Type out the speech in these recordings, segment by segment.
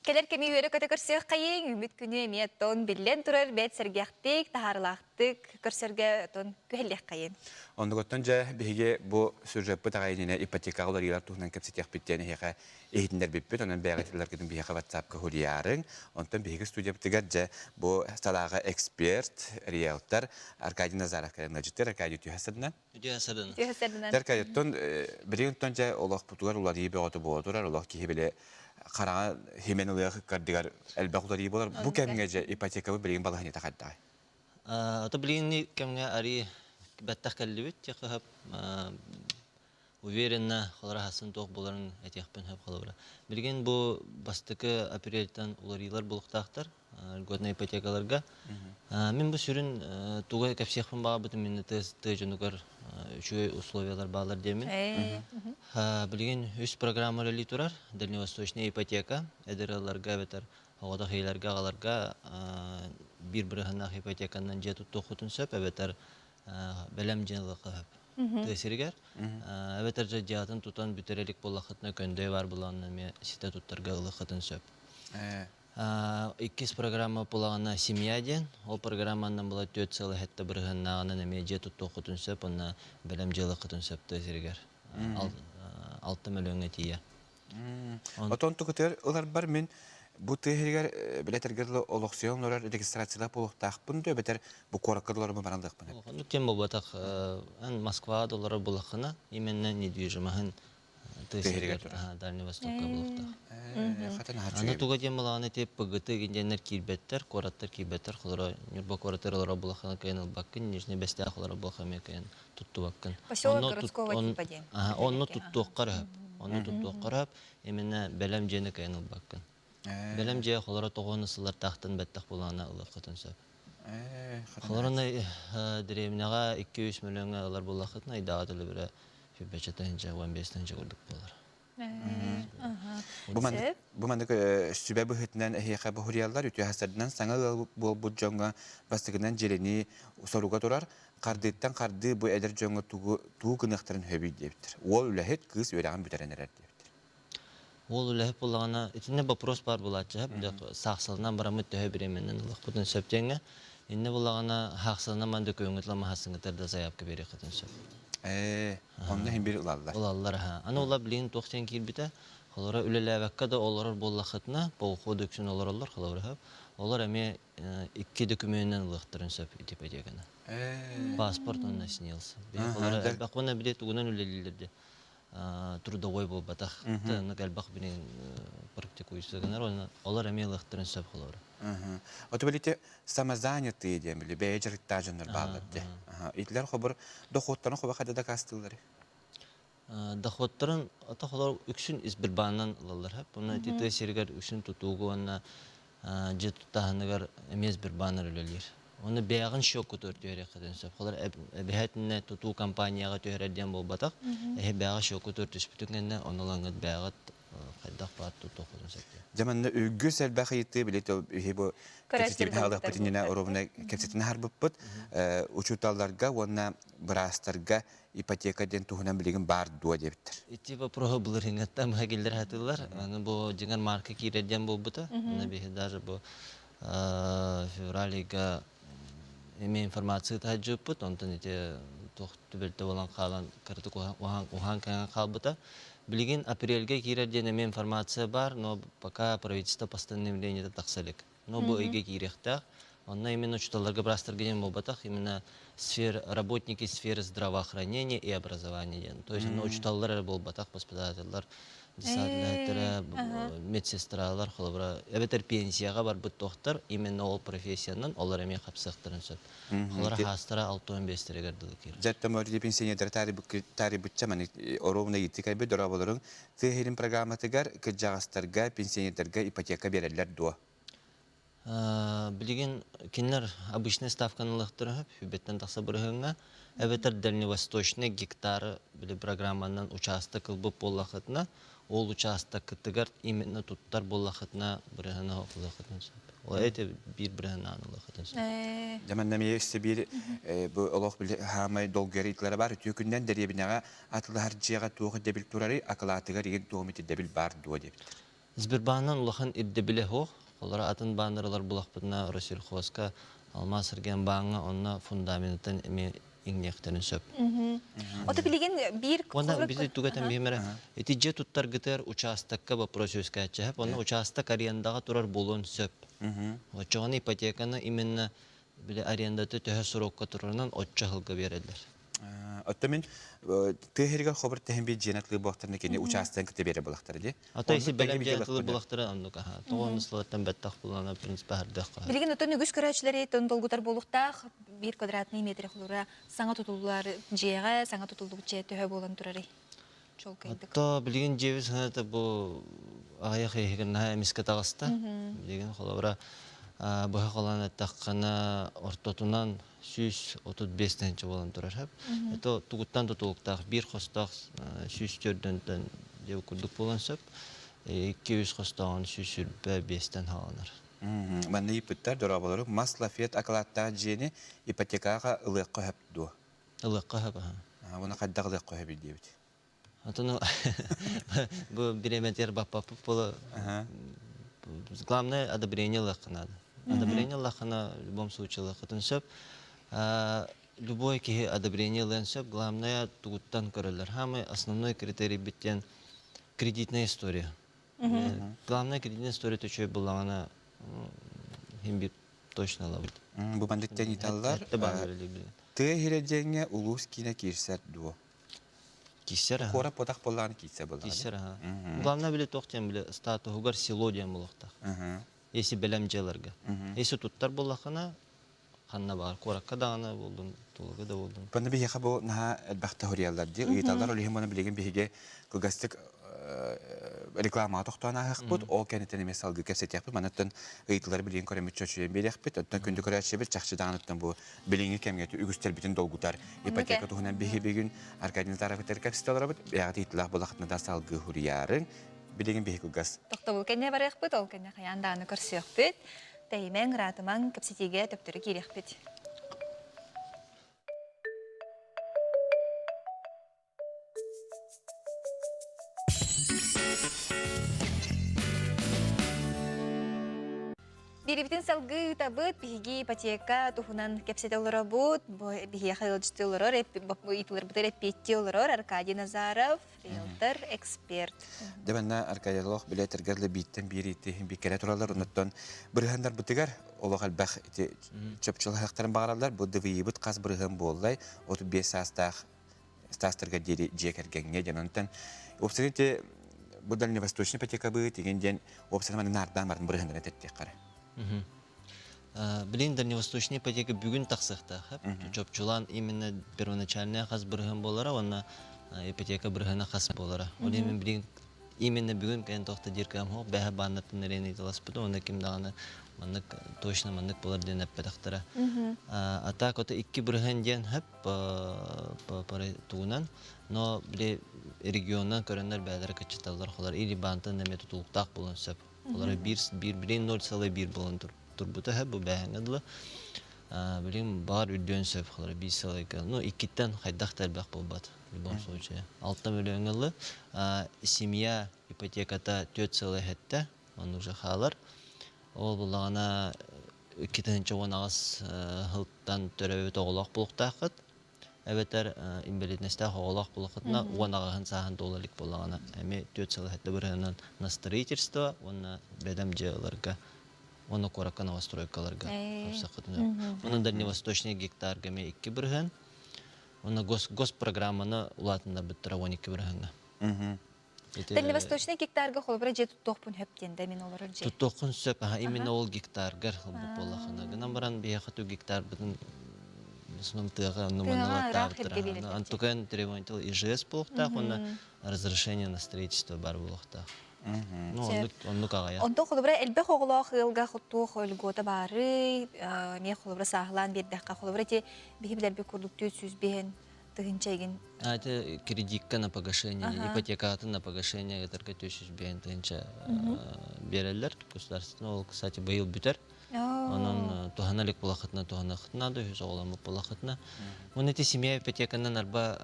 Келер кеми үйері көті көрсег қайын, үміт күні емет тон білен тұрар бәт сәргектік, тахарлақтық көрсерге тон көхелек қайын. Онда көттен жа біге бұл сюжетті тағайынына ипотекағылар елар тұғынан кәпсетек біттені еқа ехетіндер біппет, онан бәғетілер кедің біге ватсапқа хулиярың. Онтан біге студия біттігер жа бұл салаға эксперт, риэлтор Аркадий Назаров кәлемді жеттер. Аркадий түйәсірдінен? Түйәсірдінен. Аркадий, бірі ұнттан жа олақ бұтығар олар ебе ғоты болатырар, олақ кейі біле қараға хемен ұлығы қардығар әлбәқ ұлар ебе олар. Бұл кәмінге жа ипотекавы білген балағын ета қаддағы? Ата білгенні кәмінге ари бәттақ кәлібет, тек уверенно холора хасын тоқ боларын әтеқпен хөп қалуыра. Білген бұл бастықы апрельтан уларилар болықтақтар, льготный ипотекаларға. Мен бұл сүрін туға кәпсеқпен баға бұтым мені тұжынығар үші условиялар бағалар демін. Білген үш программар әлі тұрар, дальневосточная ипотека, әдіраларға бәтір оғада хейлерге ағаларға бір-бірғанақ ипотеканнан жеті тоқытын сөп, әбәтір бәлем женіліқі хөп. Тесергер. Әбәтер жадиатын тұтан бүтерелік болақытына көндөй бар бұланына ме сите тұттарға ұлықытын сөп. Иккіз программа болағына семья ден. Ол программаннан бұла 4 сылы хәтті бірғаннағынан әме жеті тоқытын сөп, онына бәлем желіқытын сөп тесергер. 6 миллионға тия. Отон тұқытыр, олар бар мен bu tehirger biletlergirli olaksiyonlar registrasyonlar buluqtaq bundu beter bu korakırlar mı barandık bunu. Onu tem batak an Moskva doları bulaqına imенно недвижимость tehirger Дальневостокка bulaqtaq. Аны туга тем баланы теп пгт генденер кирбеттер, кораттар кирбеттер, хлора нюрба кораттарлар булақына кайнал баккын, нижне бестя хлора булақына кайын тутту баккын. Поселок городского типа ден. Оны тутту қарап. Оны тутту қарап, именно бәлем жені кайнал баккын. Бәлем же холора тоғаны сылар тақтын бәттақ болағына ұлық қытын сөп. Холораны деревняға 2-3 миллионға алар болақ қытын, айдағы тілі бірі 15-15 көрдік болар. Bu mandık sübebe hütünden ehiyeğe bu huriyallar ütüye hasardınan sana bu jonga bastıgından jeleni soruga durar. Kardıktan kardı bu eder jonga tuğu gınıqtırın höbü deyiptir. Ol ülehet kız öylağın bütereneler deyiptir. Ол үләһіп болағына, етіне вопрос бар болатшы, сақсылынан барамыт төхі біременнен ұлық бұтын сөптенге, енне болағына хақсылынан манды көңітлама хасыңғытырда заявка бере қытын сөп. Онда хем бері ұлалар? Ұлалар, аны ола білейін тоқтен келбіті, олара үлелі әвәкка да олар болла қытына, болқу дөксін олар олар, олар әме 2 документінен ұлықтырын сөп ипотеканы. Паспорт онына сінелсі. Әлбәқ оны білет ұғынан үлелілерді. Трудовой был батах, на гальбах блин практикующий генерал, олар амелахтрен сөп холора. Вот были самозанятые демли, бейджер таджанер балладе. Итлер хобор доходтарын хоба хада да кастылары. Доходтарын ата холор үксүн избирбаннан лалар хап. Буна тите сергер үксүн тутуугу ана жетутаханагар эмес бир баннер өлөлөр. Оны бәғын шок көтөртөре каден сөп. Холар бәһәтне тутуу компанияга төһәрдән бул батак. Бәгы шок көтөртүс бүтүнгәндә онолангы бәгы кайдак бар тутуу каден сөп. Заманны үгүс әлбәхийте билет бу кәсетен халык патинина оровна кәсетен харбыппыт учуталларга онна брастарга ипотекадан туһунан билеген бар дуа дептер. Итиба пробулар ингаттам хагилдер хатылар. Аны бу жиңар марка кирәдән бу бута. Аны бе даже бу февралига эме информация таҗыппыт, онтан ите тохты белте болан калан кырты ухан кан калбыта. Билген апрельге кирәдән эме информация бар, но пока правительство постановление таксалык. Но бу өйгә кирәктә. Онна именно учталарга брастырган булбатах, именно работники сферы здравоохранения и образования. То есть учталлар булбатах, воспитательлар, десантлар, медсестралар, холобра. Эбетер пенсияга бар бу доктор, именно ол профессиянан олар эме капсактырын сөп. Олар хастара 6-15 тирегердилик кир. Жатта мөрди пенсионерлер тари бутча мани оровна итикай бе дораболорун тегерин программатыгар кыжагастарга пенсионерлерге ипотека берерлер дуа. Билеген кинер обычный ставканы лыктырып, хүбеттен тақса бұрығыңа, әбетер дальневосточный гектары білі программанан участок ылбып болақытына, ол участок кыттыгар именно туттар болақытына бұрығына лыктырын сөп. Ол әйті бір-біріғына лыктырын сөп. Jamannameye işte bir bu Allah bilir hamay dolgeri itleri var. Tükünden deriye binaga atlı harcıya tuğu debil turari akılatıgar yek doğum iti debil bar duo debil. Сбербанкнан улахан ирде биле хох. Олара атын баннерлар булакпытына Россельхозка алма сырген баңа онна фундаментен эме иңнектерин сөп. Ота билеген бир Онда бизи тугатан бемере эти же туттар гытер участокка вопрос өскәчә. Онда участок арендага турар болон сөп. Очоны ипотеканы именно биле арендаты төһө срокка турарынан 3 жылга берелер. Оттамин тыһырга хобыр тәһин җенетле бахтарны кене участок кете бере булактар ди. Ата исе белем җәтле булактыра андыка. Тогон слоттан бәттәх булана принцип бәрдәх. Билеген отон үгүс көрәчләре тон долгутар болуктах 1 квадратный метр хлора саңа тутуллар җыяга саңа тутулдык җә төһө болан турары. Чолкайдык. Ата билген җевис хәнәтә бу аяк ягына мискә тагыста. Билген холобра бу халаны таккана ортотунан 135-нче болан турар хәп. Это тугуттан тутулуктак бир хостак 104-дән дип күрдек булган сөп. 200 хостагын 105-тән халанар. Манны ипеттер дорабалары маслафет акалатта җене ипотекага ылык кыһып ду. Ылыкка хәп. Буны каддаг ылык кыһып дибит. Атыны бу биреметер баппап булы. Главное одобрение лакнада. Одобрение лакна в любом случае лакытын сөп. Любой ки одобрение ленсеп, главное тугуттан көрөлөр. Хамы основной критерий биттен кредитная история. Главное кредитная история төчөй булагана химбир точно лабыт. Бу бандиттен италлар. Тыһырҗәңгә улус кинә кирсәт ду. Кисер. Кора потак болларны китсә булды. Кисер. Главное биле токтен биле статус угар село дигән булакта. Если белем җеләргә. Если туттар булакана ханна бар. Коракка дагына булдым, тулгы да булдым. Баны бие хабу на бахта хорияллар ди. Италлар олиһим моны билеген биһиге кылгастык реклама тохтана хакбут ол кенетен эмес алгы кепсетяпы манаттан ыйтлар билген көремит чөчүен берекпит оттан күндү көрәчебит чакчыдагынаттан бу билинги кемге үгүстер битин долгутар ипотека тухунан биһи бигин аркадин тарафтер капиталлар бит итлах булахтна да салгы хуриярын билеген биһи кылгас Тохтобул кенне барыхпыт ол кенне хаянданы көрсөкпүт. Теймен ратыман капситиге төптөрү кирекпит. Бирибитин салгы табыт биги ипотека тухунан кепсетеллары бут, биги хылжтыллары, ипылар бутер петтеллары Аркадий Назаров, риэлтор, эксперт. Дебенна Аркадийлох билетергерле биттен бирите бикере туралар уныттан биргандар бутыгар олагал бах чөпчүл хактарын багаралар бу дивибит каз бирган боллай 35 састах стастерга дири жекергенге жанантан обсените бу дальневосточный ипотека быт деген ден обсенманы нардан барын биргандар теттек кара. Блин, дальневосточный ипотека бүгін тақсықта. Чопчулан именно первоначальная хас бірген болара, онна ипотека біргена хас болара. Олемен блин, именно бүгін кән тоқты диркам хоқ, бәхі баннатын нерені италас бұды, онда кемдағаны мандық, точно мандық болар ден әппетақтыра. Атак ота 2 бірген ден әп пары туғынан, но біле регионнан көрінлер бәдері качыталар қолар, или бантын нәме тұтылықтақ болын сөп. Олар 1,0,1 болын турбута һәм бу бәһәңгәдле. Билем бар үдән сөп хәлләр 5 салайка. Ну 2тән хайдах тәрбәх булбат. В любом случае. 6 миллионлы семья ипотеката 4 салай хәтта, аны уже халар. Ол булагана 2тәнче ванагыз хылтан төрәбе тоглак булыктакыт. Әбәтәр инвалидностьта хоголак булыкытна ванагын сахан долларлык булагана. Әме 4 салай хәтта береннән на строительство, онна бәдәм җыларга. Оны коракка новостройкаларга. Оның дальневосточный гектар геме 2 бірген. Оны госпрограмманы улатында біттіра 12 біргенге. Дальневосточный гектарга холбара же туттоқпун хөптенде мен олар же. Туттоқпун сөп, именно ол гектаргар холбук болақына. Гынан баран бияқату гектар бітін сыным тыға нуманала табытыра. Антукен требовательный ИЖС болуқтақ, оны разрешение на строительство бар болуқтақ. Ну кагая. Онто холбара элбе хоголох ылга хотту холгота бары, ме холбара сахлан бердәкка холбара те бихибдер бе курдукту сүзбен тыгынчайгын. Это кредитка на погашение, ипотекаты на погашение, это только сүзбен тыгынча берелер государственного, кстати, быйыл бүтер. Onun tuhanalik bulakatna tuhanakatna da yüz oğlamı bulakatna. Onun eti simya ipotekanan arba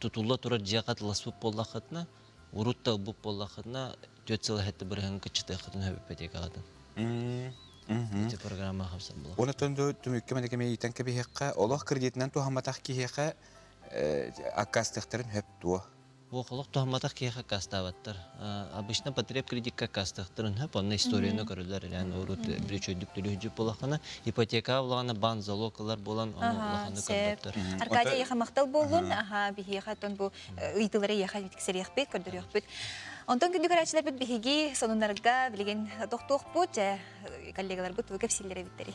tutulla turar cihakat lasıp bulakatna. урутта буп боллахына төтсел хәтте бирген кичте хатын хөп ипотекагатын. Эти программа хавсан була. Оны тонду түмүккө менеке мейтен кебиһекка олох кредитинен тухаматах киһекка аккастыктарын хөп туо. Бу холок тохматах кеха каставаттар. Обычно потреб кредитка кастыктырын хөп онны историяны көрүлөр. Yani урут бир чөйдүк төлөжү болахана ипотека булагана бан залоглар болан аны булаганы көрдөттөр. Аркадия яхамактал болун, биһиге хатон бу ыйтылары яха битксерехпет, көрдөрөхпүт. Онтон күндү карачылар бит биһиги сонунарга билген доктук бу, коллегалар бут кепсиллери биттери.